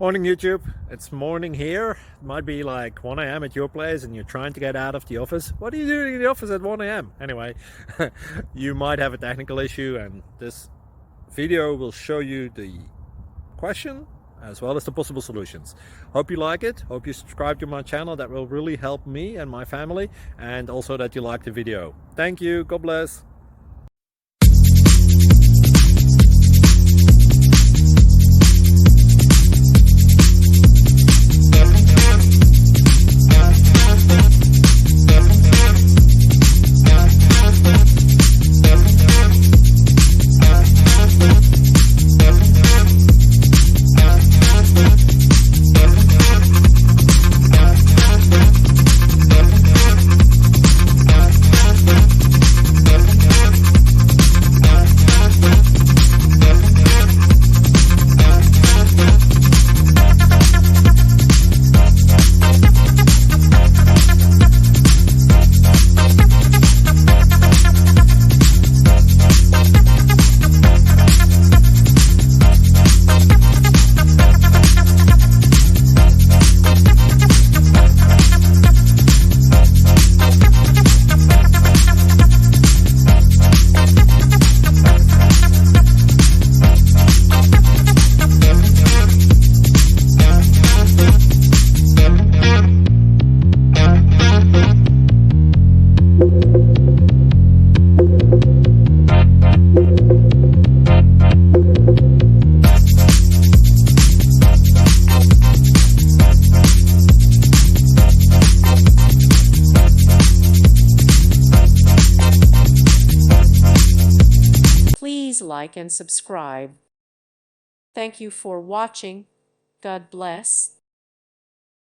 Morning YouTube, it's morning here. It might be like 1 a.m. at your place and you're trying to get out of the office. What are you doing in the office at 1 a.m.? Anyway, you might have a technical issue and this video will show you the question as well as the possible solutions. Hope you like it, hope you subscribe to my channel. That will really help me and my family, and also that you like the video. Thank you, God bless. Please like and subscribe. Thank you for watching. God bless.